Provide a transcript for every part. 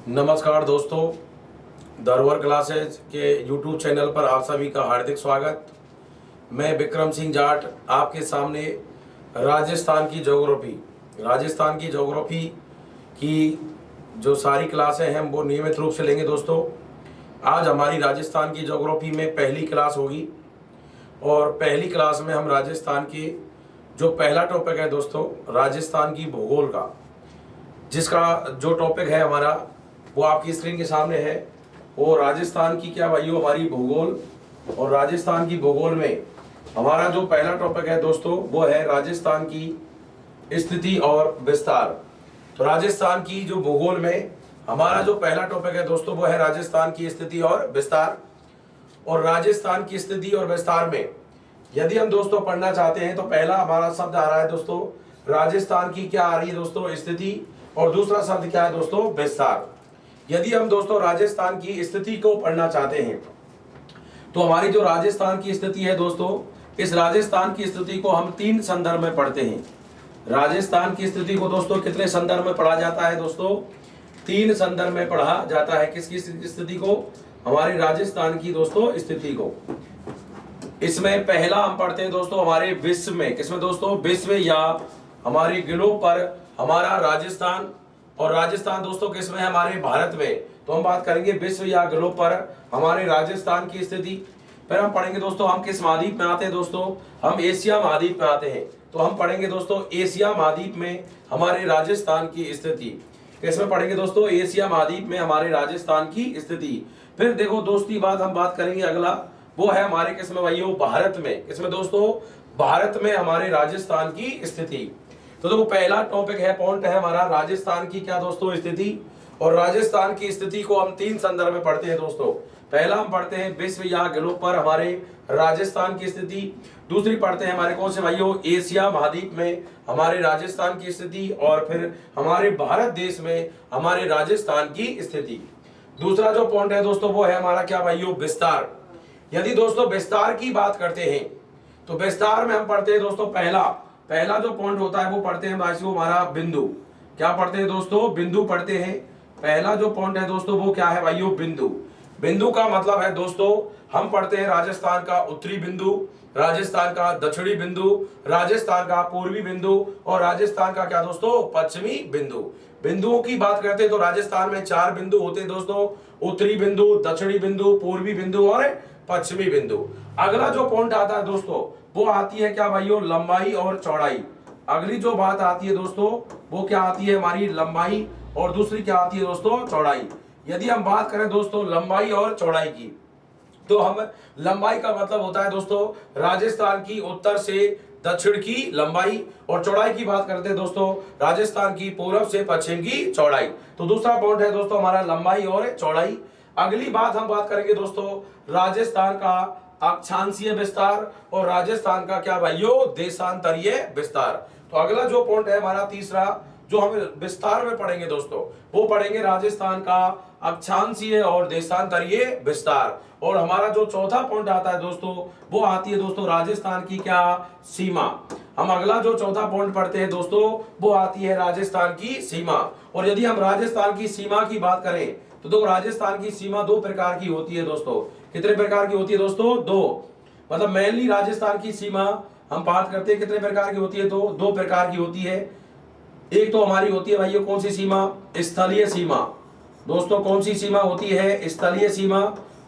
नमस्कार दोस्तों, धरोहर क्लासेज के यूट्यूब चैनल पर आप सभी का हार्दिक स्वागत। मैं विक्रम सिंह जाट आपके सामने राजस्थान की ज्योग्राफी की जो सारी क्लासें हैं वो नियमित रूप से लेंगे दोस्तों। आज हमारी राजस्थान की ज्योग्राफी में पहली क्लास होगी और पहली क्लास में हम राजस्थान की जो पहला टॉपिक है दोस्तों, राजस्थान की भूगोल का, जिसका जो टॉपिक है हमारा वो आपकी स्क्रीन के सामने है। वो राजस्थान की क्या भाइयों हमारी भूगोल, और राजस्थान की भूगोल में हमारा जो पहला टॉपिक है दोस्तों वो है राजस्थान की स्थिति और विस्तार। तो राजस्थान की जो भूगोल में हमारा जो पहला टॉपिक है दोस्तों वो है राजस्थान की स्थिति और विस्तार। और राजस्थान की स्थिति और विस्तार में यदि हम दोस्तों पढ़ना चाहते हैं तो पहला हमारा शब्द आ रहा है दोस्तों राजस्थान की क्या आ रही है दोस्तों, स्थिति, और दूसरा शब्द क्या है दोस्तों, विस्तार। यदि हम दोस्तों राजस्थान की स्थिति को पढ़ना चाहते हैं तो हमारी जो राजस्थान की स्थिति है दोस्तों, इस राजस्थान की स्थिति को हम तीन संदर्भ में पढ़ते हैं। राजस्थान की स्थिति को दोस्तों कितने संदर्भ में पढ़ा जाता है दोस्तों? तीन संदर्भ में पढ़ा जाता है। किसकी स्थिति को? हमारे राजस्थान की दोस्तों स्थिति को। इसमें पहला हम पढ़ते हैं दोस्तों हमारे विश्व में। किसमें दोस्तों? विश्व या हमारे ग्लोब पर हमारा राजस्थान, और राजस्थान दोस्तों किसमें है? हमारे भारत में। तो हम बात करेंगे विश्व या ग्लोब पर हमारे राजस्थान की स्थिति। फिर हम पढ़ेंगे दोस्तों हम किस महाद्वीप में आते हैं दोस्तों? हम एशिया महाद्वीप में आते हैं। तो हम पढ़ेंगे दोस्तों एशिया महाद्वीप में हमारे राजस्थान की स्थिति। किसमें पढ़ेंगे दोस्तों? एशिया महाद्वीप में हमारे राजस्थान की स्थिति। फिर देखो दोस्ती बात हम बात करेंगे अगला, वो है हमारे किसमें भाइयों? भारत में। किसमें दोस्तों? भारत में हमारे राजस्थान की स्थिति। तो देखो पहला टॉपिक है, पॉइंट है हमारा राजस्थान की क्या दोस्तों? स्थिति। और राजस्थान की स्थिति को हम तीन संदर्भ में पढ़ते हैं दोस्तों। पहला हम पढ़ते हैं विश्व या ग्लोब पर हमारे राजस्थान की स्थिति। दूसरी पढ़ते हैं हमारे कौन से भाइयों? एशिया महाद्वीप में हमारे राजस्थान की स्थिति। और फिर हमारे भारत देश में हमारे राजस्थान की स्थिति। दूसरा जो पॉइंट है दोस्तों वो है हमारा क्या भाइयों? विस्तार। यदि दोस्तों विस्तार की बात करते हैं तो विस्तार में हम पढ़ते हैं दोस्तों पहला जो पॉइंट होता है वो पढ़ते हैं भाइयों हमारा बिंदु। क्या पढ़ते हैं दोस्तों? बिंदु पढ़ते हैं। पहला जो पॉइंट है दोस्तों वो क्या है भाइयों? बिंदु। बिंदु का मतलब है दोस्तों हम पढ़ते हैं राजस्थान का उत्तरी बिंदु, राजस्थान का दक्षिणी बिंदु, राजस्थान का पूर्वी बिंदु, और राजस्थान का क्या दोस्तों? पश्चिमी बिंदु। बिंदुओं की बात करते हैं तो राजस्थान में चार बिंदु होते हैं दोस्तों, उत्तरी बिंदु, दक्षिणी बिंदु, पूर्वी बिंदु और पश्चिमी बिंदु। अगला जो पॉइंट आता है दोस्तों वो आती है क्या भाइयों? लंबाई और चौड़ाई। अगली जो बात आती है दोस्तों वो क्या आती है? हमारी लंबाई, और दूसरी क्या आती है दोस्तों? चौड़ाई। यदि हम बात करें दोस्तों लंबाई और चौड़ाई की तो हम लंबाई का मतलब होता है दोस्तों राजस्थान की उत्तर से दक्षिण की लंबाई, और चौड़ाई की बात करते हैं दोस्तों राजस्थान की पूर्व से पश्चिम की चौड़ाई। तो दूसरा पॉइंट है दोस्तों हमारा लंबाई और चौड़ाई। अगली बात हम बात करेंगे दोस्तों राजस्थान का अक्षांशीय विस्तार, और राजस्थान का क्या भाइयों? देशांतरीय विस्तार। तो अगला जो पॉइंट है हमारा तीसरा जो हम विस्तार में पढ़ेंगे दोस्तों वो पढ़ेंगे राजस्थान का अक्षांशीय और देशांतरीय विस्तार। और हमारा जो चौथा पॉइंट आता है दोस्तों वो आती है दोस्तों राजस्थान की क्या? सीमा। हम अगला जो चौथा पॉइंट पढ़ते हैं दोस्तों वो आती है राजस्थान की सीमा। और यदि हम राजस्थान की सीमा की बात करें तो दो राजस्थान की सीमा दो प्रकार की होती है दोस्तों। कितने प्रकार की होती है दोस्तों? दो। मतलब मेनली राजस्थान की सीमा हम बात करते हैं कितने प्रकार की होती है? तो दो प्रकार की होती है। एक तो हमारी होती है भाइयों कौन सी सीमा? स्थलीय सीमा। दोस्तों कौन सी सीमा होती है? स्थलीय सीमा।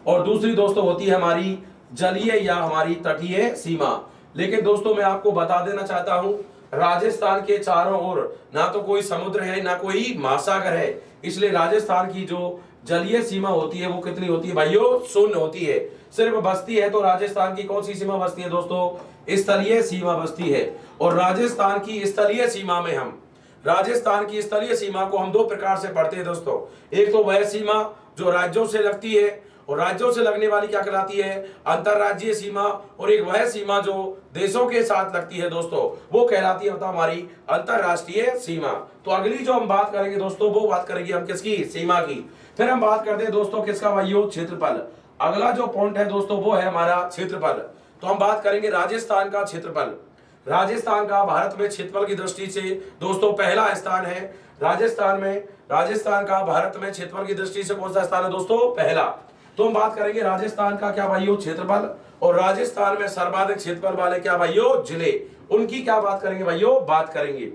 और दूसरी दोस्तों होती है हमारी जलीय या हमारी तटीय सीमा। लेकिन दोस्तों मैं आपको बता देना चाहता हूं राजस्थान के चारों ओर ना तो कोई समुद्र है ना कोई महासागर है, इसलिए राजस्थान की जो जलीय सीमा होती है वो कितनी होती है भाइयों? शून्य होती है। सिर्फ बस्ती है तो राजस्थान की कौन सी सीमा बस्ती है दोस्तों? स्थलीय सीमा बस्ती है। और राजस्थान की स्थलीय सीमा में हम राजस्थान की स्थलीय सीमा को हम दो प्रकार से पढ़ते हैं दोस्तों। एक तो वह सीमा जो राज्यों से लगती है, और राज्यों से लगने वाली क्या कहलाती है? अंतरराज्यीय सीमा। और एक वह सीमा जो देशों के साथ लगती है दोस्तों वो कहलाती है हमारी अंतरराष्ट्रीय सीमा। तो अगली जो हम बात करेंगे दोस्तों वो बात करेंगे हम किसकी? सीमा की। फिर हम बात करते हैं दोस्तों किसका भाइयों? क्षेत्रफल। अगला जो पॉइंट है दोस्तों वो है हमारा क्षेत्रफल। तो हम बात करेंगे राजस्थान का क्षेत्रफल। राजस्थान का भारत में क्षेत्रफल की दृष्टि से दोस्तों पहला स्थान है। राजस्थान का भारत में क्षेत्रफल की दृष्टि से कौन सा स्थान है दोस्तों? पहला। तो हम बात करेंगे राजस्थान का क्या भाइयों? क्षेत्रफल। और राजस्थान में सर्वाधिक क्षेत्रफल वाले क्या भाइयों? जिले। उनकी क्या बात करेंगे भाइयों? बात करेंगे।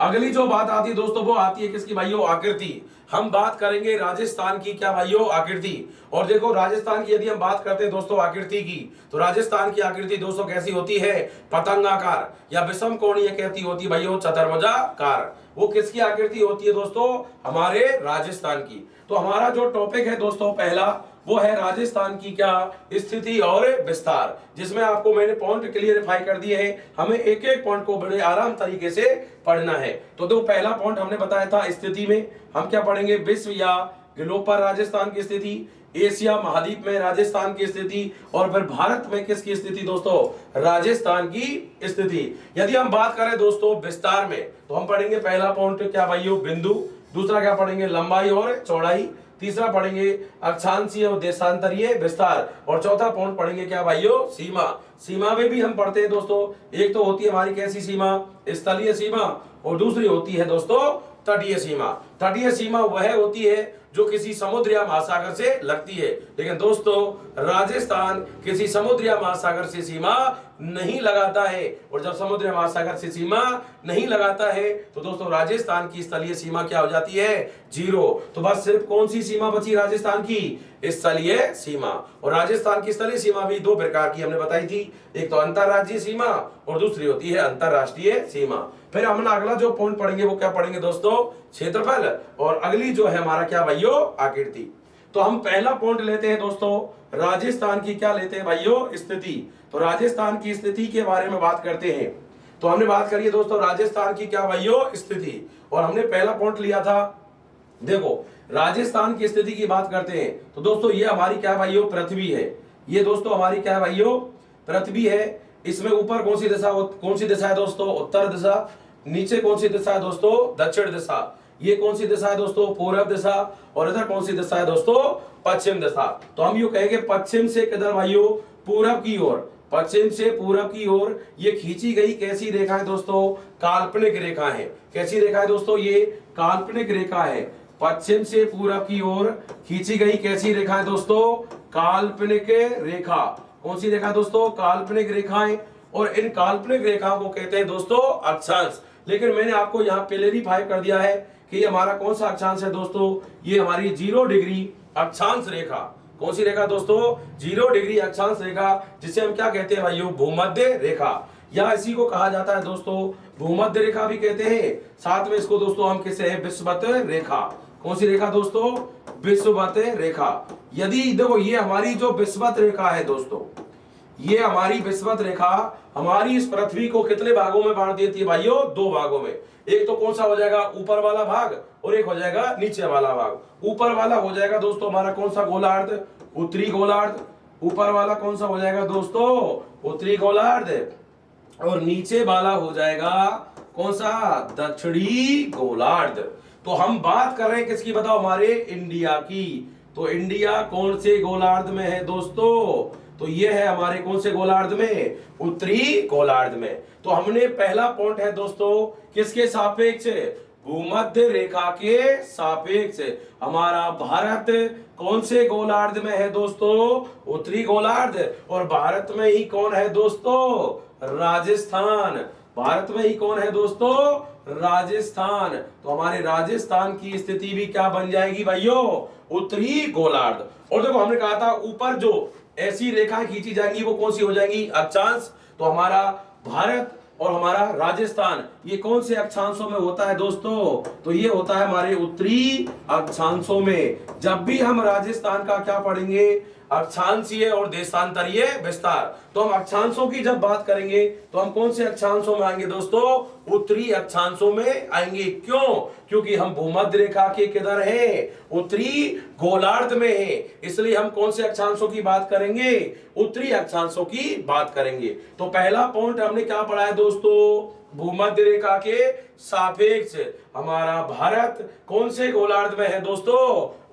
अगली जो बात आती है दोस्तों वो आती है किसकी भाइयों? आकृति। हम बात करेंगे राजस्थान की क्या भाइयों? आकृति। और देखो राजस्थान की यदि हम बात करते हैं दोस्तों आकृति की, तो राजस्थान की आकृति दोस्तों कैसी होती है? पतंगाकार या विषम कोणीय कहती होती है भाइयों, चतुर्भुजाकार। वो किसकी आकृति होती है दोस्तों? हमारे राजस्थान की। तो हमारा जो टॉपिक है दोस्तों पहला, वो है राजस्थान की क्या स्थिति और विस्तार, जिसमें आपको मैंने पॉइंट क्लियरिफाई कर दिए हैं। हमें एक एक पॉइंट को बड़े आराम तरीके से पढ़ना है। तो दो पहला पॉइंट हमने बताया था स्थिति में हम क्या पढ़ेंगे? विश्व या ग्लोब पर राजस्थान की स्थिति, एशिया महाद्वीप में राजस्थान की स्थिति, और फिर भारत में किसकी स्थिति दोस्तों? राजस्थान की स्थिति। यदि हम बात करें दोस्तों विस्तार में, तो हम पढ़ेंगे पहला पॉइंट क्या भाइयों? बिंदु। दूसरा क्या पढ़ेंगे? लंबाई और चौड़ाई। तीसरा पढ़ेंगे अक्षांशीय और देशांतरीय विस्तार। और चौथा पॉइंट पढ़ेंगे क्या भाइयों? सीमा। सीमा में भी हम पढ़ते हैं दोस्तों, एक तो होती है हमारी कैसी सीमा? स्थलीय सीमा। और दूसरी होती है दोस्तों तटीय सीमा। तटीय सीमा वह होती है जो किसी समुद्र या महासागर से लगती है, लेकिन दोस्तों राजस्थान किसी समुद्र या महासागर से सीमा नहीं लगाता है। और जब समुद्र या महासागर से सीमा नहीं लगाता है तो दोस्तों राजस्थान की स्थलीय सीमा क्या हो जाती है? जीरो। तो बस सिर्फ कौन सी सीमा बची राजस्थान की? स्थलीय सीमा। और राजस्थान की स्थलीय सीमा भी दो प्रकार की हमने बताई थी, एक तो अंतरराज्यीय सीमा और दूसरी होती है अंतरराष्ट्रीय सीमा। फिर हम अगला जो पॉइंट पढ़ेंगे वो क्या पढ़ेंगे दोस्तों? क्षेत्रफल। और अगली जो है हमारा क्या भाइयों? आकृति। तो हम पहला पॉइंट लेते हैं दोस्तों राजस्थान की क्या लेते हैं भाइयों? स्थिति। तो राजस्थान की स्थिति के बारे में बात करते हैं। तो हमने बात करी है दोस्तों राजस्थान की क्या भाइयों? स्थिति। और हमने पहला पॉइंट लिया था, देखो राजस्थान की स्थिति की बात करते हैं तो दोस्तों ये हमारी क्या भाइयों? पृथ्वी है। ये दोस्तों हमारी क्या भाइयों? पृथ्वी है। इसमें ऊपर कौन सी दिशा है दोस्तों? उत्तर दिशा। नीचे कौन सी दिशा है दोस्तों? दक्षिण दिशा। ये कौन सी दिशा है दोस्तों? पूर्व दिशा। और इधर कौन सी दिशा है दोस्तों? पश्चिम दिशा। तो हम यूं कहेंगे पश्चिम से किधर भाइयों? पूरब की ओर। पश्चिम से पूरब की ओर ये खींची गई कैसी रेखा है दोस्तों? काल्पनिक रेखा है। कैसी रेखा है दोस्तों? ये काल्पनिक रेखा है। पश्चिम से पूरब की ओर खींची गई कैसी रेखा है दोस्तों? काल्पनिक रेखा। कौन सी रेखा दोस्तों? काल्पनिक रेखाएं। और इन काल्पनिक रेखाओं को कहते हैं दोस्तों अक्षांश। लेकिन मैंने आपको यहाँ क्लेरिफाई कर दिया है कि ये हमारा कौन सा अक्षांश है दोस्तों? ये हमारी 0 डिग्री अक्षांश रेखा। कौन सी रेखा दोस्तों? 0 डिग्री अक्षांश रेखा, जिसे हम क्या कहते हैं भाइयों? भूमध्य रेखा। या इसी को कहा जाता है दोस्तों भूमध्य रेखा भी कहते हैं। साथ में इसको दोस्तों हम किसे है? विषुवत रेखा। कौन सी रेखा दोस्तों? विषुवत रेखा। यदि देखो ये हमारी जो विषुवत रेखा है दोस्तों, ये हमारी विषुवत रेखा हमारी इस पृथ्वी को कितने भागों में बांट देती है भाइयों? 2 भागों में। एक तो कौन सा हो जाएगा? ऊपर वाला भाग, और एक हो जाएगा नीचे वाला भाग। ऊपर वाला हो जाएगा दोस्तों हमारा कौन सा गोलार्ध? उत्तरी गोलार्ध। ऊपर वाला कौन सा हो जाएगा दोस्तों? उत्तरी गोलार्ध। और नीचे वाला हो जाएगा कौन सा? दक्षिणी गोलार्ध। तो हम बात कर रहे हैं किसकी बताओ? हमारे इंडिया की। तो इंडिया कौन से गोलार्ध में है दोस्तों? तो ये है हमारे कौन से गोलार्ध में? उत्तरी गोलार्ध में। तो हमने पहला पॉइंट है दोस्तों किसके सापेक्ष? भूमध्य रेखा के सापेक्ष हमारा भारत कौन से गोलार्ध में है दोस्तों? उत्तरी गोलार्ध। और भारत में ही कौन है दोस्तों? राजस्थान। भारत में ही कौन है दोस्तों? राजस्थान। तो हमारे राजस्थान की स्थिति भी क्या बन जाएगी भाइयों? उत्तरी गोलार्ध। और देखो हमने कहा था ऊपर जो ऐसी रेखाएं खींची जाएंगी वो कौन सी हो जाएंगी? अक्षांश। तो हमारा भारत और हमारा राजस्थान ये कौन से अक्षांशों में होता है दोस्तों? तो ये होता है हमारे उत्तरी अक्षांशों में। जब भी हम राजस्थान का क्या पढ़ेंगे? अक्षांशीय और देशांतरीय विस्तार। तो हम अक्षांशों की जब बात करेंगे तो हम कौन से अक्षांशों में आएंगे दोस्तों? उत्तरी अक्षांशों में आएंगे। क्यों? क्योंकि हम भूमध्य रेखा के किधर हैं? उत्तरी गोलार्ध में है। इसलिए हम कौन से अक्षांशों की बात करेंगे? उत्तरी अक्षांशों की बात करेंगे। तो पहला पॉइंट हमने क्या पढ़ा है दोस्तों? भूमध्य रेखा के सापेक्ष हमारा भारत कौन से गोलार्ध में है दोस्तों?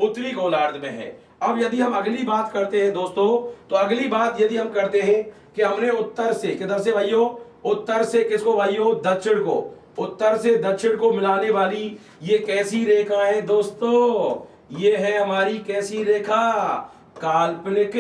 उत्तरी गोलार्ध में है। अब यदि हम अगली बात करते हैं दोस्तों, तो अगली बात यदि हम करते हैं कि हमने उत्तर से किधर से भाइयों? उत्तर से किसको भाइयों, दक्षिण को, उत्तर से दक्षिण को मिलाने वाली ये कैसी रेखा है दोस्तों, ये है हमारी कैसी रेखा, काल्पनिक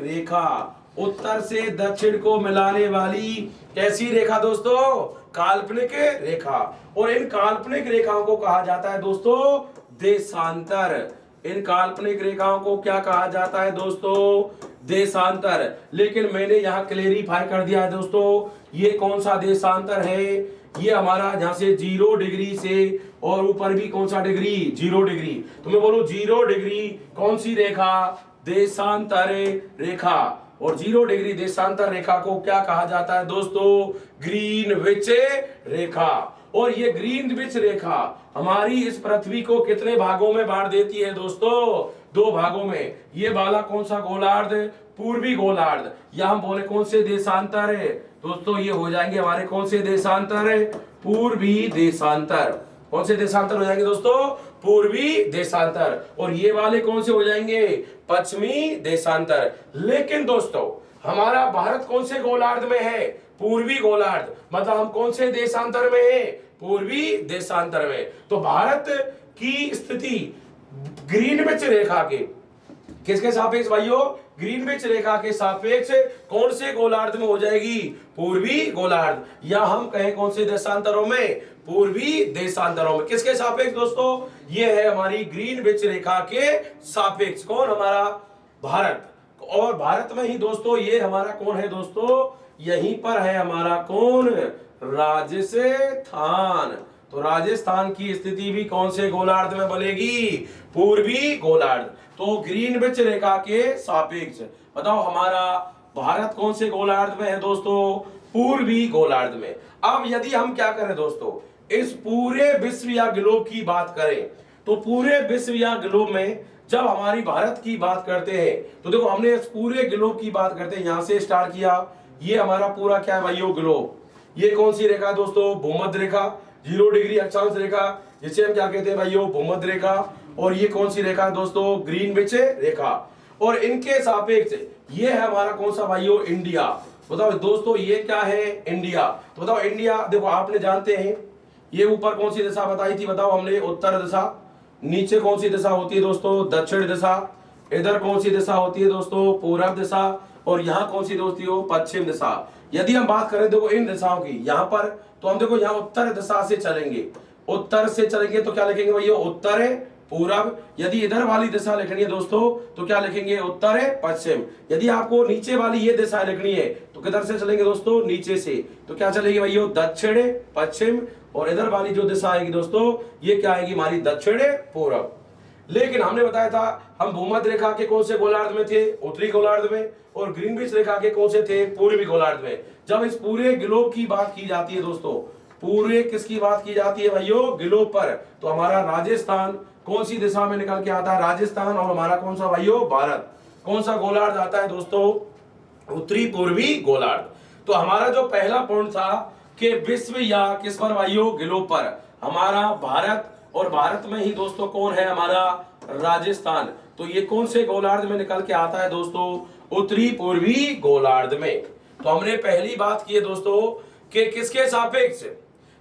रेखा। उत्तर से दक्षिण को मिलाने वाली कैसी रेखा दोस्तों, काल्पनिक रेखा। और इन काल्पनिक रेखाओं को कहा जाता है दोस्तों देशांतर। इन काल्पनिक रेखाओं को क्या कहा जाता है दोस्तों, देशांतर। लेकिन मैंने यहां क्लेरिफाई कर दिया है दोस्तों, ये कौन सा देशांतर है, ये हमारा जहां से 0 डिग्री से और ऊपर भी कौन सा डिग्री, 0 डिग्री। तो मैं बोलूं 0 डिग्री कौन सी रेखा, देशांतर रेखा। और 0 डिग्री देशांतर रेखा को क्या कहा जाता है दोस्तों, ग्रीनविच रेखा। और ये ग्रीनविच रेखा हमारी इस पृथ्वी को कितने भागों में बांट देती है दोस्तों, 2 भागों में। ये वाला कौन सा गोलार्ध, पूर्वी गोलार्ध, या हम बोले कौन से देशांतर है दोस्तों, ये हो जाएंगे हमारे कौन से देशांतर है, पूर्वी देशांतर। कौन से देशांतर हो जाएंगे दोस्तों, पूर्वी देशांतर। और ये वाले कौन से हो जाएंगे, पश्चिमी देशांतर। लेकिन दोस्तों हमारा भारत कौन से गोलार्ध में है, पूर्वी गोलार्ध, मतलब हम कौन से देशांतर में है, पूर्वी देशांतर में। तो भारत की स्थिति ग्रीनविच रेखा के किसके सापेक्ष भाइयों, ग्रीनविच रेखा के सापेक्ष कौन से गोलार्ध में हो जाएगी, पूर्वी गोलार्ध, या हम कहें कौन से देशांतरों में, पूर्वी देशांतरों में। किसके सापेक्ष दोस्तों, ये है हमारी ग्रीनविच रेखा के सापेक्ष। कौन, हमारा भारत। और भारत में ही दोस्तों ये हमारा कौन है दोस्तों, यहीं पर है हमारा कौन, राजस्थान। तो राजस्थान की स्थिति भी कौन से गोलार्ध में बनेगी, पूर्वी गोलार्ध। तो ग्रीनविच रेखा के सापेक्ष बताओ हमारा भारत कौन से गोलार्ध में है दोस्तों, पूर्वी गोलार्ध में। अब यदि हम क्या करें दोस्तों, इस पूरे विश्व या ग्लोब की बात करें, तो पूरे विश्व या ग्लोब में जब हमारी भारत की बात करते हैं, तो देखो हमने इस पूरे ग्लोब की बात करते हैं, यहां से स्टार्ट किया, ये हमारा पूरा क्या है भाइयों, ग्लोब। ये कौन सी रेखा दोस्तों, भूमध्य रेखा, 0 डिग्री अक्षांश रेखा, जिसे हम क्या कहते हैं भाइयों, भूमध्य रेखा। और ये कौन सी रेखा दोस्तों, ग्रीनविच रेखा। और इनके सापेक्ष ये है हमारा कौन सा भाइयों, इंडिया। बताओ दोस्तों ये क्या है, इंडिया। तो बताओ इंडिया, देखो आपने जानते हैं ये ऊपर कौन सी दिशा बताई थी, बताओ हमने, उत्तर दिशा। नीचे कौन सी दिशा होती है दोस्तों, दक्षिण दिशा। इधर कौन सी दिशा होती है दोस्तों, पूर्व दिशा। और यहाँ कौन सी दोस्ती हो, पश्चिम दिशा। यदि हम बात करें देखो इन दिशाओं की, यहाँ पर तो हम देखो यहाँ उत्तर दिशा से चलेंगे, उत्तर से चलेंगे तो क्या लिखेंगे भैया, उत्तर है पूरब। यदि इधर वाली दिशा लिखनी है दोस्तों तो क्या लिखेंगे, उत्तर है पश्चिम। यदि आपको नीचे वाली ये दिशा लिखनी है तो किधर से चलेंगे दोस्तों, नीचे से। तो क्या चलेगी भैया, दक्षिण पश्चिम। और इधर वाली जो दिशा आएगी दोस्तों ये क्या आएगी हमारी, दक्षिण पूरब। लेकिन हमने बताया था हम भूमध्य रेखा के कौन से गोलार्ध में थे, उत्तरी गोलार्ध में। और ग्रीनविच रेखा के कौन से थे, पूर्वी गोलार्ध में। जब इस पूरे ग्लोब की बात की जाती है दोस्तों, पूरे किसकी बात की जाती है भाइयों, ग्लोब पर, तो हमारा राजस्थान कौन सी दिशा में निकल के आता है, राजस्थान। और हमारा कौन सा भाइयों, भारत। कौन सा गोलार्ध आता है दोस्तों, उत्तरी पूर्वी गोलार्ध। तो हमारा जो पहला पॉइंट था कि विश्व या किस पर भाइयों, ग्लोब पर, हमारा भारत। और भारत में ही दोस्तों कौन है, हमारा राजस्थान। तो ये कौन से गोलार्ध में निकल के आता है दोस्तों, उत्तरी पूर्वी गोलार्ध में। तो हमने पहली बात की है दोस्तों कि किसके सापेक्ष,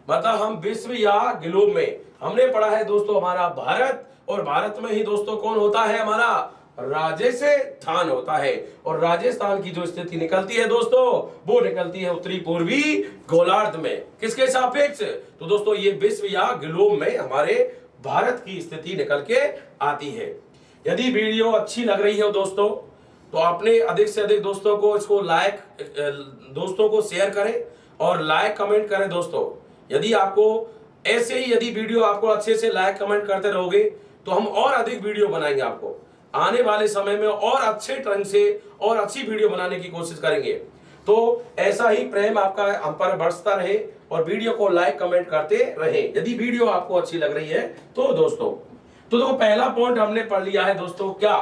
मतलब हम विश्व या ग्लोब में हमने पढ़ा है दोस्तों हमारा भारत। और भारत में ही दोस्तों कौन होता है, हमारा राजस्थान होता है। और राजस्थान की जो स्थिति निकलती है दोस्तों वो निकलती है उत्तरी पूर्वी गोलार्ध में। किसके सापेक्ष, तो दोस्तों ये विश्व या ग्लोब में हमारे भारत की स्थिति निकल के आती है। यदि वीडियो अच्छी लग रही है दोस्तों तो आपने अधिक से अधिक दोस्तों को इसको लाइक, दोस्तों को शेयर करें और लाइक कमेंट करें दोस्तों। यदि आपको ऐसे ही यदि वीडियो आपको अच्छे से लाइक कमेंट करते रहोगे तो हम और अधिक वीडियो बनाएंगे, आपको आने वाले समय में और अच्छे ढंग से और अच्छी वीडियो बनाने की कोशिश करेंगे। तो ऐसा ही प्रेम आपका हम पर बढ़ता रहे और वीडियो को लाइक कमेंट करते रहे यदि वीडियो आपको अच्छी लग रही है तो दोस्तों। तो देखो पहला पॉइंट हमने पढ़ लिया है दोस्तों, क्या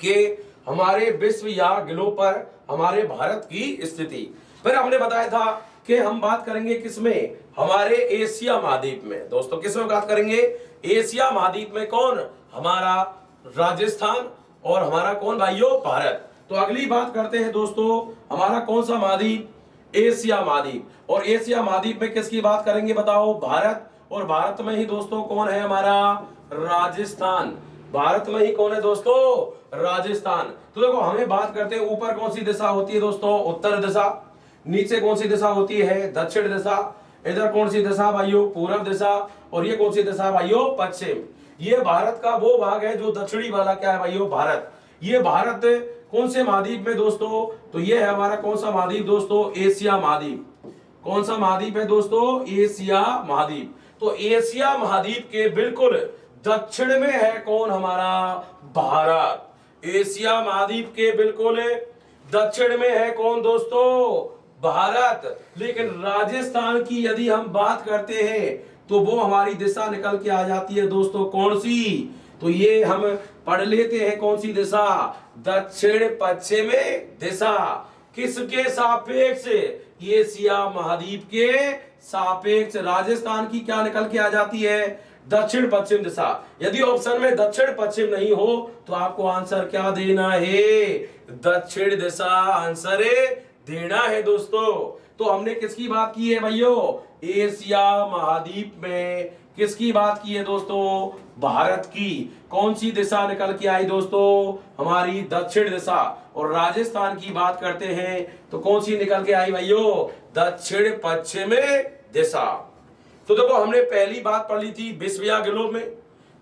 कि हमारे विश्व या ग्लोब पर हमारे भारत की स्थिति। फिर हमने बताया था कि हम बात करेंगे किसमें, हमारे एशिया महाद्वीप में। दोस्तों किसमें बात करेंगे, एशिया महाद्वीप में। कौन, हमारा राजस्थान। और हमारा कौन भाइयों, भारत। तो अगली बात करते हैं दोस्तों, हमारा कौन सा महाद्वीप, एशिया महाद्वीप। और एशिया महाद्वीप में किसकी बात करेंगे बताओ? भारत। और भारत में ही दोस्तों कौन है हमारा? राजस्थान। भारत में ही कौन है दोस्तों? राजस्थान। तो देखो हमें बात करते हैं ऊपर कौन सी दिशा होती है दोस्तों? उत्तर दिशा। नीचे कौन सी दिशा होती है? दक्षिण दिशा। इधर कौन सी दिशा भाइयों? पूर्व दिशा। और ये कौन सी दिशा भाइयों? पश्चिम। ये भारत का वो भाग है जो दक्षिणी वाला क्या है भाइयों? भारत। ये भारत कौन से महाद्वीप में दोस्तों? तो ये है हमारा कौन सा महाद्वीप दोस्तों? एशिया महाद्वीप। कौन सा महाद्वीप है दोस्तों? एशिया महाद्वीप। तो एशिया महाद्वीप के बिल्कुल दक्षिण में है कौन? हमारा भारत। एशिया महाद्वीप के बिल्कुल दक्षिण में है कौन दोस्तों? भारत। लेकिन राजस्थान की यदि हम बात करते हैं तो वो हमारी दिशा निकल के आ जाती है दोस्तों, कौन सी? तो ये हम पढ़ लेते हैं कौन सी दिशा? दक्षिण पश्चिम दिशा। किसके सापेक्ष? एशिया महाद्वीप के सापेक्ष राजस्थान की क्या निकल के आ जाती है? दक्षिण पश्चिम दिशा। यदि ऑप्शन में दक्षिण पश्चिम नहीं हो तो आपको आंसर क्या देना है? दक्षिण दिशा आंसर देना है दोस्तों। तो हमने किसकी बात की है भाइयों? एशिया महाद्वीप में किसकी बात की है दोस्तों? भारत की। कौन सी दिशा निकल के आई दोस्तों? हमारी दक्षिण दिशा। और राजस्थान की बात करते हैं तो कौन सी निकल के आई भाइयों? दक्षिण पश्चिम दिशा। तो देखो हमने पहली बात पढ़ ली थी विश्वया ग्लोब में।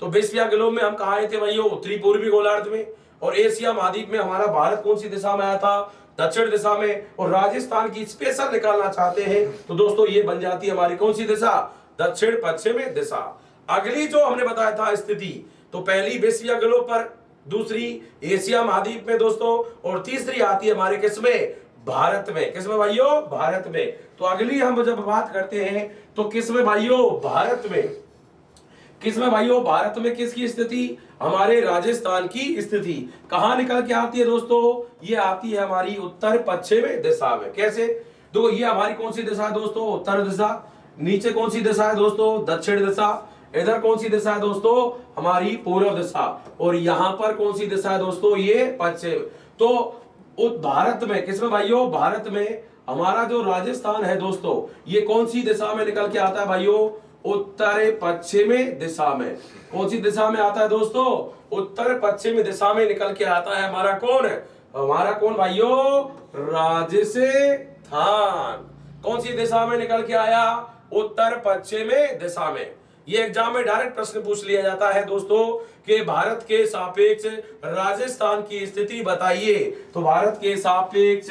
तो विश्वया ग्लोब में हम कहा आए थे भाइयों? उत्तरी पूर्वी गोलार्ध में। और एशिया महाद्वीप में हमारा भारत कौन सी दिशा में आया था? दक्षिण दिशा में। और राजस्थान की स्पेशल निकालना चाहते हैं तो दोस्तों ये बन जाती है हमारी कौन सी दिशा? दक्षिण पश्चिम दिशा। अगली जो हमने बताया था स्थिति, तो पहली विश्वया ग्लोब पर, दूसरी एशिया महाद्वीप में दोस्तों, और तीसरी आती है हमारे किसमें? भारत में। किसमें भाइयों? भारत में। तो अगली हम जब बात करते हैं तो किसमें भाइयों? भारत में। किसमें भाइयों? भारत में किसकी स्थिति? हमारे राजस्थान की स्थिति। कहां निकल के आती है दोस्तों? ये आती है हमारी उत्तर पश्चिम दिशा में। कैसे? देखो ये हमारी कौन सी दिशा है दोस्तों? उत्तर दिशा। नीचे कौन सी दिशा है दोस्तों? दक्षिण दिशा। इधर कौन सी दिशा है दोस्तों? हमारी पूर्व दिशा। और यहां पर कौन सी दिशा है दोस्तों? ये पश्चिम। तो भारत में किसमें भाइयों? भारत में हमारा जो राजस्थान है दोस्तों, ये कौन सी दिशा में निकल के आता है भाइयों? उत्तर पश्चिम दिशा में। कौन सी दिशा में आता है दोस्तों? उत्तर पश्चिम दिशा में निकल के आता है हमारा कौन? हमारा कौन भाइयों? राजस्थान। कौन सी दिशा में निकल के आया? उत्तर पश्चिम दिशा में। ये एग्जाम में डायरेक्ट प्रश्न पूछ लिया जाता है दोस्तों कि भारत के सापेक्ष राजस्थान की स्थिति बताइए। तो भारत के सापेक्ष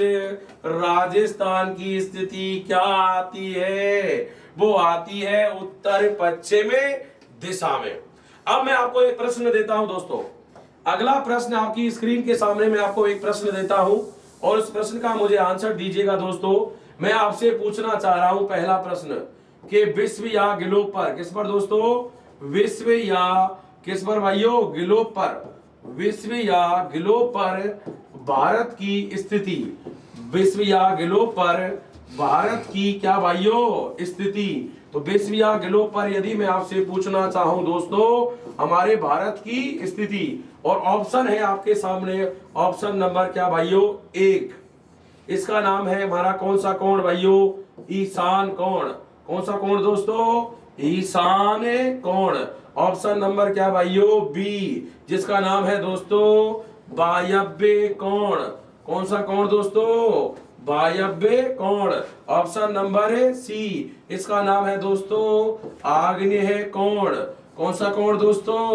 राजस्थान की स्थिति क्या आती है? वो आती है उत्तर पश्चिम दिशा में। अब मैं आपको एक प्रश्न देता हूं दोस्तों। अगला प्रश्न आपकी स्क्रीन के सामने मैं आपको एक प्रश्न देता हूं और उस प्रश्न का मुझे आंसर दीजिएगा दोस्तों। मैं आपसे पूछना चाह रहा हूं पहला प्रश्न कि विश्व या ग्लोब पर, किस पर दोस्तों? विश्व या किस पर भाइयों? ग्लोब पर। विश्व या ग्लोब पर भारत की स्थिति। विश्व या ग्लोब पर भारत की क्या भाइयों? स्थिति। तो विश्व या ग्लोब पर यदि मैं आपसे पूछना चाहूं दोस्तों हमारे भारत की स्थिति, और ऑप्शन है आपके सामने, ऑप्शन नंबर क्या भाइयों? 1। इसका नाम है हमारा कौन सा कोण भाइयों? ईशान कोण। कौन सा कोण दोस्तों? ईशान कोण। ऑप्शन नंबर क्या भाइयों? बी, जिसका नाम है दोस्तों वायव्य कोण। कौन सा कोण दोस्तों? वायव्य कोण। ऑप्शन नंबर सी, इसका नाम है दोस्तों आग्नेय कोण। कौन सा कोण दोस्तों?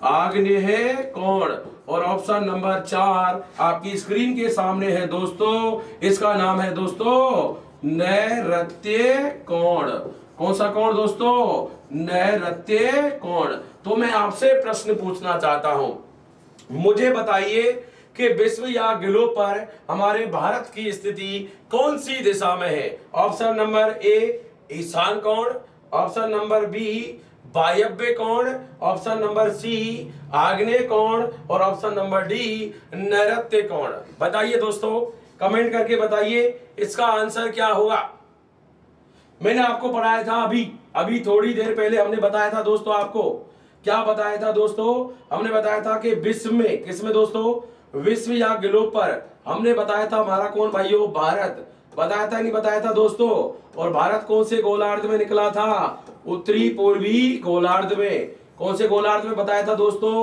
आग्नेय कोण। और ऑप्शन नंबर 4 आपकी स्क्रीन के सामने है दोस्तों, इसका नाम है दोस्तों नैऋत्य कोण। कौन सा कोण दोस्तों? नैऋत्य कोण। तो मैं आपसे प्रश्न पूछना चाहता हूं, मुझे बताइए कि विश्व या ग्लोब पर हमारे भारत की स्थिति कौन सी दिशा में है? ऑप्शन नंबर ए ईशान कोण, ऑप्शन नंबर बी वायव्य कोण, ऑप्शन नंबर सी आग्नेय कोण, और ऑप्शन नंबर डी नैऋत्य कोण। बताइए दोस्तों, कमेंट करके बताइए इसका आंसर क्या होगा। मैंने आपको पढ़ाया था अभी थोड़ी देर पहले हमने बताया था दोस्तों, आपको क्या बताया था दोस्तों? हमने बताया था कि विश्व में, किसमें दोस्तों? विश्व या ग्लोब पर हमने बताया था हमारा कौन भाइयों? भारत। बताया था नहीं बताया था दोस्तों। और भारत कौन से गोलार्ध में निकला था? उत्तरी पूर्वी गोलार्ध में। कौन से गोलार्ध में बताया था दोस्तों?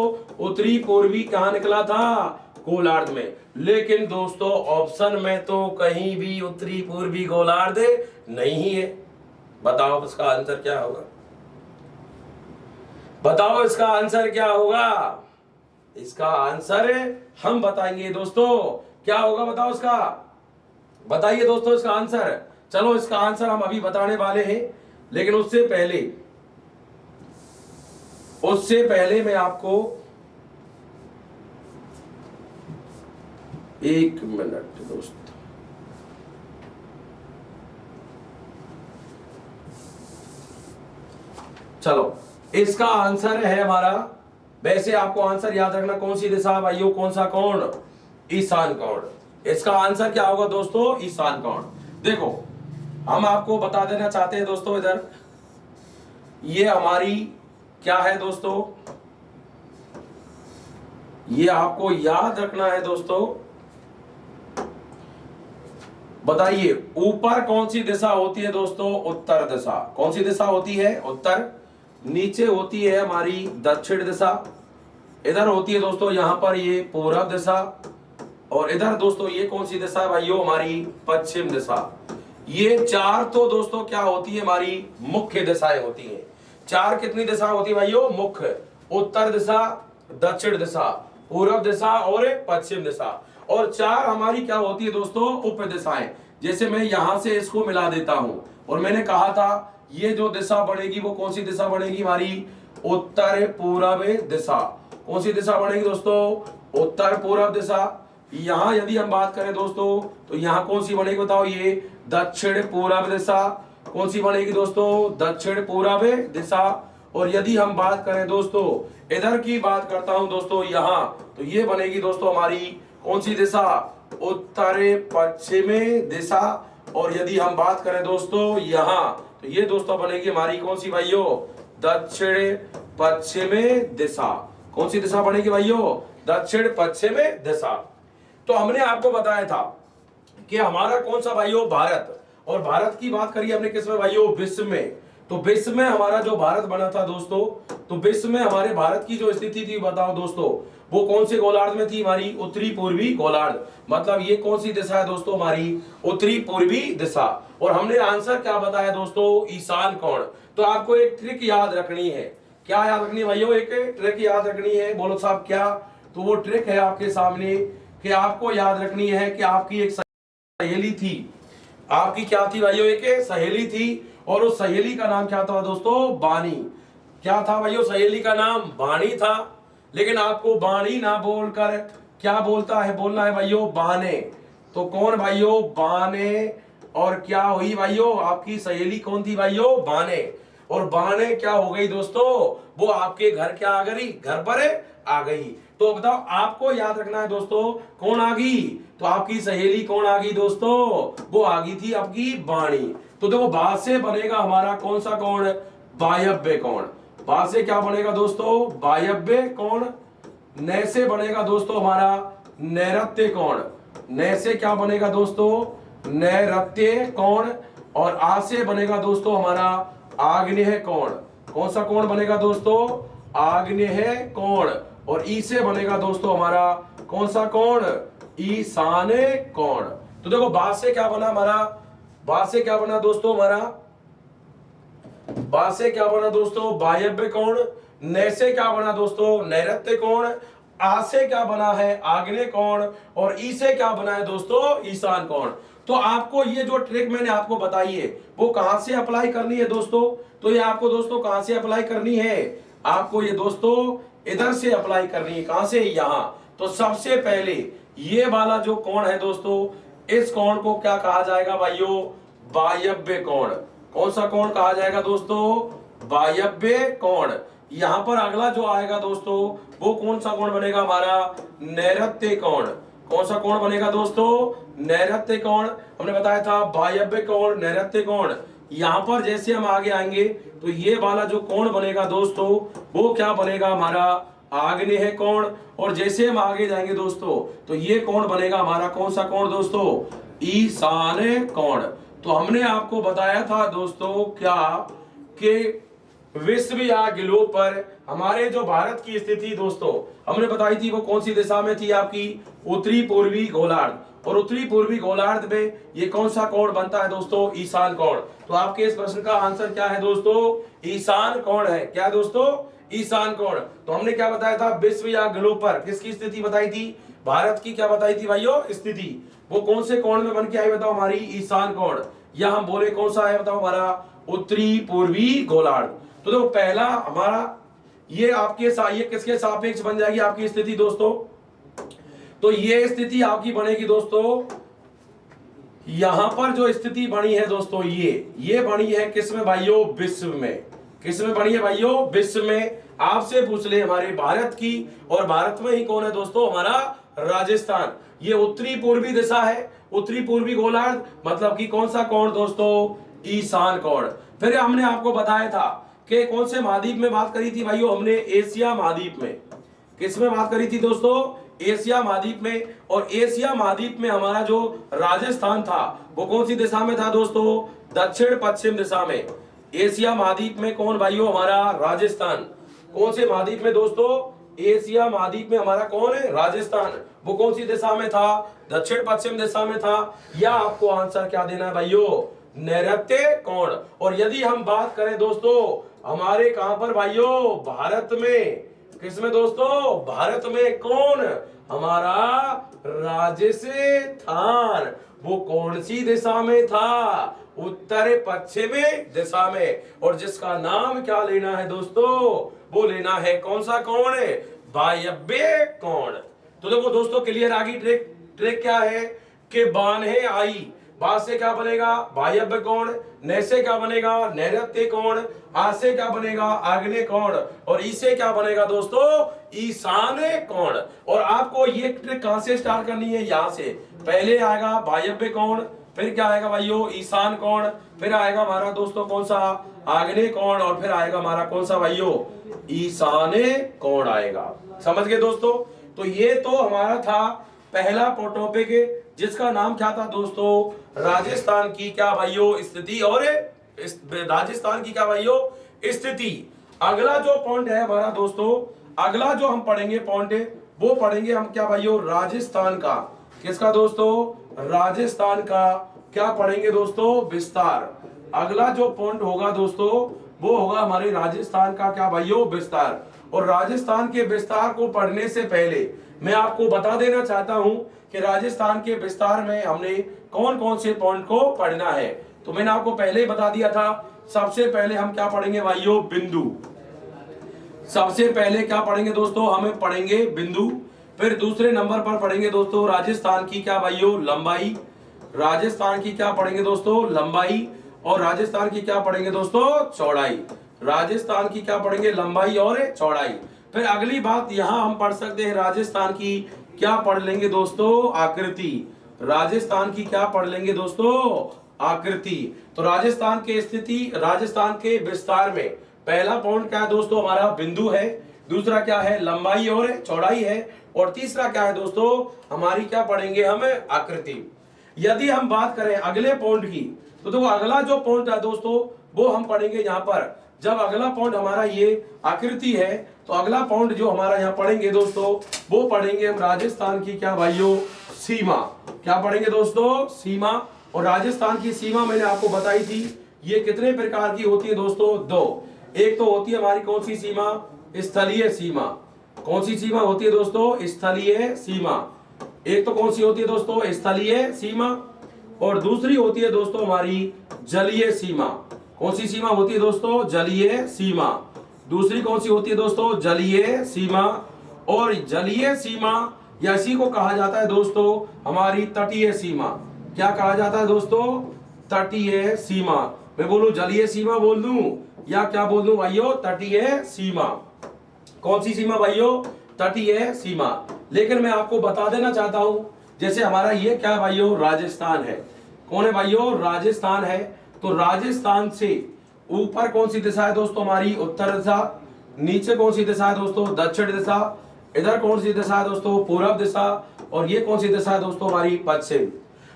उत्तरी पूर्वी कहां निकला था? गोलार्ध में। लेकिन दोस्तों ऑप्शन में तो कहीं भी उत्तरी पूर्वी गोलार्ध नहीं है। बताओ इसका आंसर क्या होगा? बताओ इसका आंसर क्या होगा? इसका आंसर हम बताएंगे दोस्तों। क्या होगा बताओ इसका? बताइए दोस्तों इसका आंसर। चलो इसका आंसर हम अभी बताने वाले हैं, लेकिन उससे पहले मैं आपको एक मिनट दोस्त, चलो इसका आंसर है हमारा, वैसे आपको आंसर याद रखना, कौन सी दिशा भाइयों? कौन सा कोण? ईशान कोण। इसका आंसर क्या होगा दोस्तों? ईशान कोण। देखो हम आपको बता देना चाहते हैं दोस्तों, इधर ये हमारी क्या है दोस्तों, ये आपको याद रखना है दोस्तों। बताइए ऊपर कौन सी दिशा होती है दोस्तों? उत्तर दिशा। कौन सी दिशा होती है? उत्तर। नीचे होती है हमारी दक्षिण दिशा। इधर होती है दोस्तों यहां पर ये पूर्व दिशा। और इधर दोस्तों ये कौन सी दिशा है भाइयों? हमारी पश्चिम दिशा। ये चार तो दोस्तों क्या होती है? हमारी मुख्य दिशाएं होती हैं। चार कितनी दिशा होती है भाइयों? मुख्य। उत्तर दिशा, दक्षिण दिशा, पूर्व दिशा और पश्चिम दिशा। और चार हमारी क्या होती है दोस्तों? उप दिशाएं। जैसे मैं यहां से इसको मिला देता हूं और मैंने कहा था ये जो दिशा बनेगी वो कौन सी दिशा बनेगी? हमारी उत्तर पूर्व दिशा। कौन सी दिशा बनेगी दोस्तों? उत्तर पूर्व दिशा। यहां यदि हम बात करें दोस्तों तो यहां कौन सी बनेगी बताओ? ये दक्षिण पूर्व दिशा। कौन सी बनेगी दोस्तों? दक्षिण पूर्व दिशा। और यदि हम बात करें दोस्तों इधर की बात करता हूं दोस्तों यहां, तो ये बनेगी दोस्तों हमारी कौन सी दिशा? उत्तर पश्चिम दिशा। और यदि हम बात करें दोस्तों यहां, तो ये दोस्तों बनेगी हमारी कौन सी भाइयों? दक्षिण पश्चिम दिशा। कौन सी दिशा बनेगी भाइयों? दक्षिण पश्चिम दिशा। तो हमने आपको बताया था कि हमारा कौन सा भाइयों? भारत। और भारत की बात करिए हमने किसमें भाइयों? विश्व में। तो विश्व में हमारा जो भारत बना था दोस्तों, तो विश्व में हमारे भारत की जो स्थिति थी बताओ दोस्तों, वो कौन से गोलार्ध में थी? हमारी उत्तरी पूर्वी गोलार्ध। मतलब ये कौन सी दिशा है दोस्तों? हमारी उत्तरी पूर्वी दिशा। और हमने आंसर क्या बताया दोस्तों? ईशान कोण। तो आपको एक ट्रिक याद रखनी है। क्या याद रखनी है भाइयों? एक ट्रिक याद रखनी है। बोलो साहब क्या? तो वो ट्रिक है आपके सामने कि आपको याद रखनी है कि आपकी एक सहेली थी। आपकी क्या थी भाइयों? एक सहेली थी। और उस सहेली का नाम क्या था दोस्तों? बानी। क्या था भाइयों? सहेली का नाम बानी था। लेकिन आपको बानी ना बोलकर क्या बोलता है? बोलना है भाइयों बाने। तो कौन भाइयों? बाने। और क्या हुई भाइयों? आपकी सहेली कौन थी भाइयों? बाने। और बाने क्या हो गई दोस्तों? वो आपके घर क्या आ गई? घर पर आ गई। तो बताओ आपको याद रखना है दोस्तों कौन आ गई? तो आपकी सहेली कौन आ गई दोस्तों? वो आ गई थी आपकी बाणी। तो देखो बा से बनेगा हमारा कौन सा कोण? वायव्य कोण। बा से क्या बनेगा दोस्तों? वायव्य कोण। न से बनेगा दोस्तों हमारा नैऋत्य कोण। न से क्या बनेगा दोस्तों? नैऋत्य कोण। और आ से बनेगा दोस्तों हमारा आग्नेय कोण। कौन सा कोण बनेगा दोस्तों? आग्नेय कोण। और ई से बनेगा दोस्तों हमारा कौन सा कोण? ईशान कोण। तो देखो बा से क्या बना हमारा? बा से क्या बना दोस्तों हमारा? बा से क्या बना दोस्तों? वायव्य कोण। न से क्या बना दोस्तों? नैऋत्य कोण। आ से क्या बना है? आग्नेय कोण। और ई से क्या बना है दोस्तों? ईशान कोण। तो आपको ये जो ट्रिक मैंने आपको बताई है वो कहां से अप्लाई करनी है दोस्तों? तो ये आपको दोस्तों कहां से अप्लाई करनी है? आपको ये दोस्तों इधर से अप्लाई करनी है। कहां से? यहां। तो सबसे पहले ये वाला जो कोण है दोस्तों, इस कोण को क्या कहा जाएगा भाइयों? वायव्य कोण। कौन सा कोण कहा जाएगा दोस्तों? वायव्य कोण। यहां पर अगला जो आएगा दोस्तों वो कौन सा कोण बनेगा हमारा? नैऋत्य कोण। कौन सा कोण बनेगा दोस्तों? नैऋत्य कोण। हमने बताया था वायव्य कोण, नैऋत्य कोण। यहां पर जैसे हम आगे आएंगे तो ये वाला जो कोण बनेगा दोस्तों वो क्या बनेगा हमारा? आग्नेय कोण। और जैसे हम आगे जाएंगे दोस्तों तो ये कोण बनेगा हमारा कौन सा कोण दोस्तों? ईशान कोण। तो हमने आपको बताया था दोस्तों क्या कि विश्व या ग्लोब पर हमारे जो भारत की स्थिति दोस्तों हमने बताई थी वो कौन सी दिशा में थी, आपकी उत्तरी पूर्वी गोलार्ध। और उत्तरी पूर्वी गोलार्ध में ये कौन सा कोण बनता है दोस्तों, ईशान कोण। तो आपके इस प्रश्न का आंसर क्या है दोस्तों, ईशान कोण है। क्या दोस्तों, ईशान कोण। तो हमने क्या बताया था, विश्व या ग्लोब पर किसकी स्थिति बताई थी, भारत की क्या बताई थी भाइयों, स्थिति। वो कौन से कोण में बन के आई बताओ, हमारी ईशान कोण। या हम बोले कौन सा है बताओ, हमारा उत्तरी पूर्वी गोलार्ध। तो देखो पहला हमारा ये आपके ये किसके सापेक्ष बन जाएगी आपकी स्थिति दोस्तों, तो ये स्थिति आपकी बनेगी दोस्तों, यहां पर जो स्थिति बनी है दोस्तों ये बनी है किसमें भाइयों, विश्व में। किसमें बनी है भाइयों, विश्व में। आपसे पूछ ले हमारे भारत की, और भारत में ही कौन है दोस्तों, हमारा राजस्थान। ये उत्तरी पूर्वी दिशा है, उत्तरी पूर्वी गोलार्ध, मतलब कि कौन सा कोण दोस्तों, ईशान कोण। फिर हमने आपको बताया था कि कौन से महाद्वीप में बात करी थी भाइयों, हमने एशिया महाद्वीप में। किसमें बात करी थी दोस्तों, एशिया महाद्वीप में। और एशिया महाद्वीप में हमारा जो राजस्थान था वो कौन सी दिशा में था दोस्तों, दक्षिण पश्चिम दिशा में। एशिया महाद्वीप में कौन भाइयों, हमारा राजस्थान। कौन से महाद्वीप में दोस्तों, एशिया महाद्वीप में हमारा कौन है, राजस्थान। वो कौन सी दिशा में था, दक्षिण पश्चिम दिशा में था। या आपको आंसर क्या देना है भाइयों, नैऋत्य कोण। और यदि हम बात करें दोस्तों हमारे कहां पर भाइयों, भारत में। किसमें दोस्तों, भारत में कौन, हमारा राजस्थान। वो कौन सी दिशा में था, उत्तर पश्चिम दिशा में। और जिसका नाम क्या लेना है दोस्तों, वो लेना है कौन सा कोण है, वायव्य कोण। तो देखो दोस्तों क्लियर आगे ट्रिक क्या है कि बान है आई, बा से क्या बनेगा, वायव्य कोण। नै से क्या बनेगा, नैऋत्य कोण। आ से क्या बनेगा, आग्नेय कोण। और ई से क्या बनेगा दोस्तों, ईशान कोण। और आपको ये ट्रिक कहां से स्टार्ट करनी है, यहां से। पहले आएगा वायव्य कोण, फिर क्या आएगा भाइयों, ईशान कोण, फिर आएगा हमारा दोस्तों कौन सा, आग्नेय कोण, और फिर आएगा हमारा कौन सा भाइयों, ईशान कोण आएगा। समझ गए दोस्तों। तो ये तो हमारा था पहला टॉपिक, जिसका नाम क्या था दोस्तों, राजस्थान की क्या भाइयों स्थिति, और राजस्थान की क्या भाइयों स्थिति। अगला जो पॉइंट है हमारा दोस्तों, अगला जो हम पढ़ेंगे पॉइंट वो पढ़ेंगे हम क्या भाइयों, राजस्थान का। किसका दोस्तों, राजस्थान का क्या पढ़ेंगे दोस्तों, विस्तार। अगला जो पॉइंट होगा दोस्तों वो होगा हमारे राजस्थान का क्या भाइयों, विस्तार। और राजस्थान के विस्तार को पढ़ने से पहले मैं आपको बता देना चाहता हूं कि राजस्थान के विस्तार में हमने कौन कौन से पॉइंट को पढ़ना है। तो मैंने आपको पहले ही बता दिया था, सबसे पहले हम क्या पढ़ेंगे भाइयों, बिंदु। सबसे पहले क्या पढ़ेंगे दोस्तों, हमें पढ़ेंगे बिंदु। फिर दूसरे नंबर पर पढ़ेंगे दोस्तों राजस्थान की क्या भाइयों, लंबाई। राजस्थान की क्या पढ़ेंगे दोस्तों, लंबाई। और राजस्थान की क्या पढ़ेंगे दोस्तों, चौड़ाई। राजस्थान की क्या पढ़ेंगे, लंबाई और चौड़ाई। फिर अगली बात यहां हम पढ़ सकते हैं, राजस्थान की क्या पढ़ लेंगे दोस्तों, आकृति। राजस्थान की क्या पढ़ लेंगे दोस्तों, आकृति। तो राजस्थान के स्थिति, राजस्थान के विस्तार में पहला पॉइंट क्या है दोस्तों, हमारा बिंदु है। दूसरा क्या है, लंबाई और चौड़ाई है। और तीसरा क्या है दोस्तों, हमारी क्या पढ़ेंगे हम, आकृति। यदि हम बात करें अगले पॉइंट की, तो देखो अगला जो पॉइंट है दोस्तों वो हम पढ़ेंगे यहाँ पर। जब अगला पॉइंट हमारा ये आकृति है, तो अगला पॉइंट जो हमारा यहाँ पढ़ेंगे दोस्तों वो पढ़ेंगे हम राजस्थान की क्या भाइयों, सीमा। क्या पढ़ेंगे दोस्तों, सीमा। और राजस्थान की सीमा मैंने आपको बताई थी, ये कितने प्रकार की होती है दोस्तों, दो। एक तो होती है हमारी कौन सी सीमा, स्थलीय सीमा। कौन सी सीमा होती है दोस्तों, स्थलीय सीमा। एक तो कौन सी होती है दोस्तों, स्थलीय सीमा। और दूसरी होती है दोस्तों हमारी जलीय सीमा। कौन सी सीमा होती है दोस्तों, जलीय सीमा। दूसरी कौन सी होती है दोस्तों, जलीय सीमा। और जलीय सीमा या इसी को कहा जाता है दोस्तों हमारी तटीय सीमा। क्या कहा जाता है दोस्तों, तटीय सीमा। मैं बोलूं जलीय सीमा बोल दूं या क्या बोल दूं भाइयों, तटीय सीमा। कौन सी सीमा भाइयों, तटीय सीमा। लेकिन मैं आपको बता देना चाहता हूं, जैसे हमारा ये क्या भाइयों, राजस्थान है। कौन है भाइयों, राजस्थान है। तो राजस्थान से ऊपर कौन सी दिशा है दोस्तों, हमारी उत्तर दिशा। नीचे कौन सी दिशा है दोस्तों, दक्षिण दिशा। इधर कौन सी दिशा है दोस्तों, पूर्व दिशा। और ये कौन सी दिशा है दोस्तों, हमारी पश्चिम।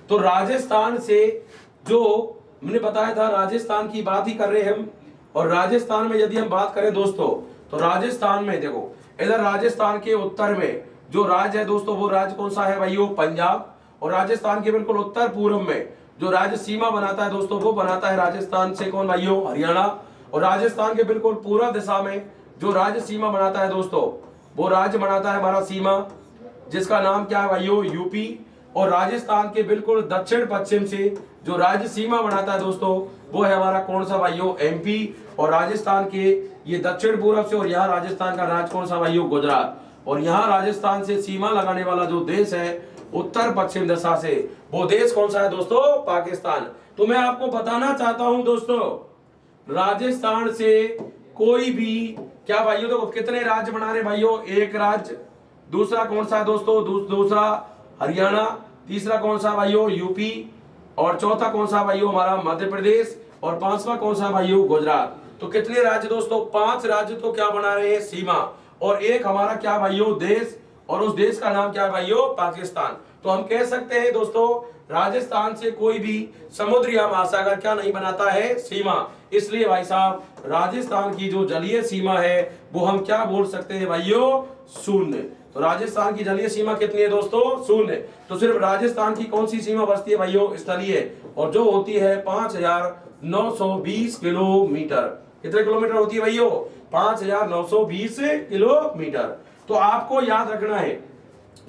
तो राजस्थान से जो मैंने बताया था, राजस्थान की बात ही कर रहे हैं हम। और राजस्थान में यदि हम बात करें दोस्तों, तो राजस्थान में देखो, इधर राजस्थान के उत्तर में जो राज्य है दोस्तों, वो राज्य कौन सा है भाइयों? पंजाब। और राजस्थान के बिल्कुल उत्तर पूर्व में जो राज्य सीमा बनाता है दोस्तों, वो बनाता है राजस्थान से कौन भाइयों? हरियाणा। और राजस्थान के बिल्कुल पूर्व दिशा में जो राज्य सीमा बनाता है दोस्तों, वो राज्य बनाता है हमारा सीमा, जिसका नाम क्या है भाइयों? यूपी। और राजस्थान के बिल्कुल दक्षिण पश्चिम से जो राज्य सीमा बनाता है दोस्तों, वो है हमारा कौन सा भाइयों? एमपी। और राजस्थान के ये दक्षिण पूर्व से, और यहाँ राजस्थान का राज्य कौन सा भाइयों? गुजरात। और यहाँ राजस्थान से सीमा लगाने वाला जो देश है उत्तर पश्चिम दिशा से, वो देश कौन सा है दोस्तों? पाकिस्तान। तो मैं आपको बताना चाहता हूं दोस्तों, राजस्थान से कोई भी क्या भाइयों, देखो कितने राज्य बना रहे भाइयों? एक राज्य। दूसरा कौन सा है दोस्तों? दूसरा हरियाणा। तीसरा कौन सा भाइयों? यूपी। और चौथा कौन सा भाइयों? हमारा मध्य प्रदेश। और पांचवा कौन सा भाइयों? गुजरात। तो कितने राज्य दोस्तों? 5 राज्य तो क्या बना रहे हैं? सीमा। और एक हमारा क्या भाइयों? देश। और उस देश का नाम क्या है भाइयों? पाकिस्तान। तो हम कह सकते हैं दोस्तों, राजस्थान से कोई भी समुद्र या महासागर क्या नहीं बनाता है? सीमा। इसलिए भाई साहब, राजस्थान की जो जलीय सीमा है वो हम क्या बोल सकते हैं भाइयों? शून्य। तो राजस्थान की जलीय सीमा कितनी है दोस्तों? शून्य। तो सिर्फ राजस्थान की कौन सी सीमा बचती है भाइयों? स्थलीय, और जो होती है 5920 किलोमीटर। कितने किलोमीटर होती है भाइयों? 5920 किलोमीटर। तो आपको याद रखना है,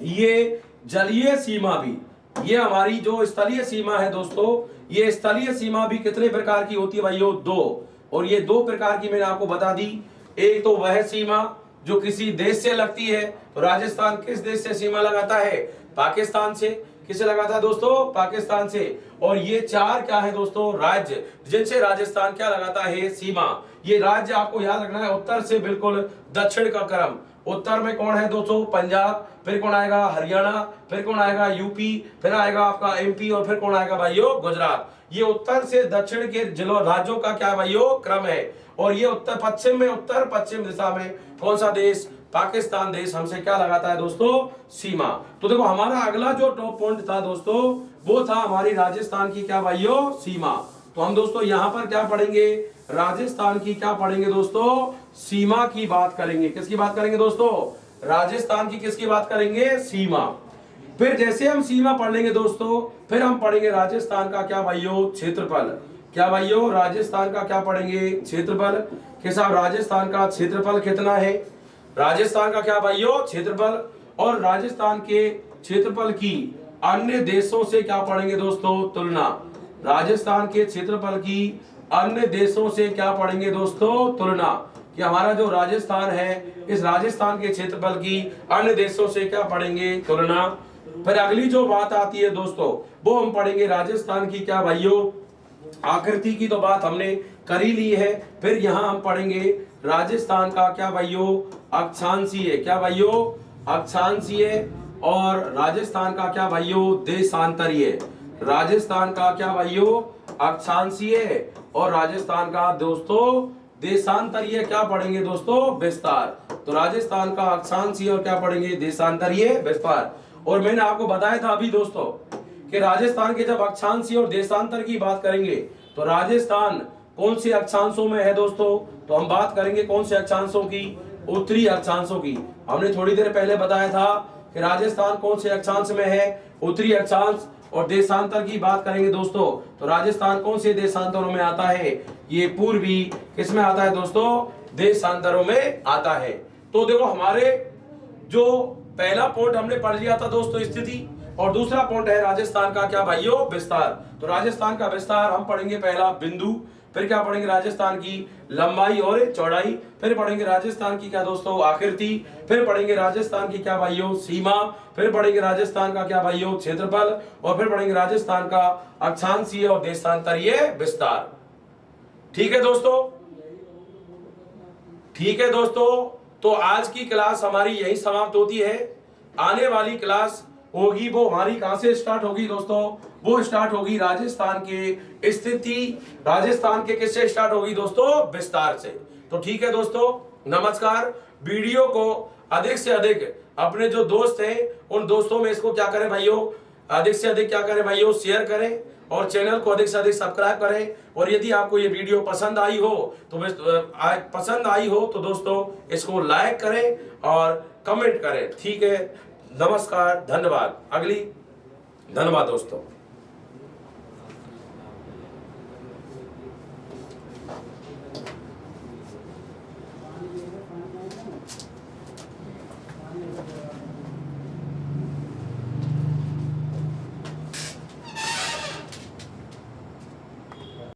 ये जलीय सीमा भी, ये हमारी जो स्थलीय सीमा है दोस्तों, ये स्थलीय सीमा भी कितने प्रकार की होती है भाइयों? 2। और ये 2 प्रकार की मैंने आपको बता दी। एक तो वह सीमा जो किसी देश से लगती है, तो राजस्थान किस देश से सीमा लगाता है? पाकिस्तान से। किसे लगाता है दोस्तों? पाकिस्तान से। और ये 4 क्या है दोस्तों? राज्य, जिनसे राजस्थान क्या लगाता है? सीमा। ये राज्य आपको याद रखना है, उत्तर से बिल्कुल दक्षिण का क्रम। उत्तर में कौन है दोस्तों? पंजाब। फिर कौन आएगा? हरियाणा। फिर कौन आएगा? यूपी। फिर आएगा आपका एमपी। और फिर कौन आएगा भाइयों? गुजरात। ये उत्तर से दक्षिण के जिलों राज्यों का क्या भाइयों? क्रम है। और ये उत्तर पश्चिम में, उत्तर पश्चिम दिशा में कौन सा देश? पाकिस्तान देश हमसे क्या लगाता है दोस्तों? सीमा। तो देखो, हमारा अगला जो टॉप पॉइंट था दोस्तों, वो था हमारी राजस्थान की क्या भाइयों? सीमा। तो हम दोस्तों यहां पर क्या पढ़ेंगे? राजस्थान की क्या पढ़ेंगे दोस्तों? सीमा की बात करेंगे। किसकी बात करेंगे दोस्तों? राजस्थान की किसकी बात करेंगे? सीमा। फिर जैसे हम सीमा पढ़ लेंगे दोस्तों, फिर हम पढ़ेंगे राजस्थान का क्या भाइयों? क्षेत्रफल। क्या भाइयों? राजस्थान का क्या पढ़ेंगे? क्षेत्रफल। कि साहब राजस्थान का क्षेत्रफल कितना है? राजस्थान का क्या भाइयों? क्षेत्रफल। और राजस्थान के क्षेत्रफल की अन्य देशों से क्या पढ़ेंगे दोस्तों? तुलना। राजस्थान के क्षेत्रफल की अन्य देशों से क्या पढ़ेंगे दोस्तों? तुलना। कि हमारा जो राजस्थान है, इस राजस्थान के क्षेत्रफल की अन्य देशों से क्या पढ़ेंगे? तुलना। फिर अगली जो बात आती है दोस्तों, वो हम पढ़ेंगे राजस्थान की क्या भाइयों? आकृति की तो बात हमने कर ही ली है। फिर यहाँ हम पढ़ेंगे राजस्थान का क्या भाइयों? अक्षांशीय। क्या भाइयों? अक्षांशीय। और राजस्थान का क्या भाइयों? देशांतरीय। राजस्थान का क्या भाइयों? अक्षांशीय। और राजस्थान का दोस्तों देशांतरीय क्या पढ़ेंगे दोस्तों? विस्तार। तो राजस्थान का अक्षांशीय और क्या पढ़ेंगे? देशांतरीय विस्तार। और मैंने आपको बताया था अभी दोस्तों कि राजस्थान के जब अक्षांशीय और देशांतर की बात करेंगे, तो राजस्थान कौन से अक्षांशों में है दोस्तों? तो हम बात करेंगे कौन से अक्षांशों की? उत्तरी अक्षांशों की। हमने थोड़ी देर पहले बताया था कि राजस्थान कौन से अक्षांश में है? उत्तरी अक्षांश। और देशांतर की बात करेंगे दोस्तों, तो राजस्थान कौन से देशांतरों में आता है? ये पूर्वी किस में आता है दोस्तों? देशांतरों में आता है। तो देखो, हमारे जो पहला पॉइंट हमने पढ़ लिया था दोस्तों, स्थिति। और दूसरा पॉइंट है राजस्थान का क्या भाइयों? विस्तार। तो राजस्थान का विस्तार हम पढ़ेंगे पहला बिंदु। फिर क्या पढ़ेंगे? राजस्थान की लंबाई और चौड़ाई। फिर पढ़ेंगे राजस्थान की क्या दोस्तों? आकृति। फिर पढ़ेंगे राजस्थान की क्या भाइयों? सीमा। फिर पढ़ेंगे राजस्थान का क्या भाइयों? क्षेत्रफल। और फिर पढ़ेंगे राजस्थान का अक्षांशीय और देशांतरीय विस्तार। ठीक है दोस्तों? ठीक है दोस्तों, तो आज की क्लास हमारी यही समाप्त होती है। आने वाली क्लास होगी वो हमारी कहां से स्टार्ट होगी दोस्तों? वो स्टार्ट होगी राजस्थान के स्थिति, राजस्थान के किससे स्टार्ट होगी दोस्तों? विस्तार से। तो ठीक है दोस्तों, नमस्कार। वीडियो को अधिक से अधिक अपने जो दोस्त हैं उन दोस्तों में इसको क्या करें भाइयों? अधिक से अधिक क्या करें भाइयों, शेयर करें और चैनल को अधिक से अधिक सब्सक्राइब करें। और यदि आपको ये वीडियो पसंद आई हो तो दोस्तों इसको लाइक करें और कमेंट करें। ठीक है, नमस्कार, धन्यवाद। धन्यवाद दोस्तों।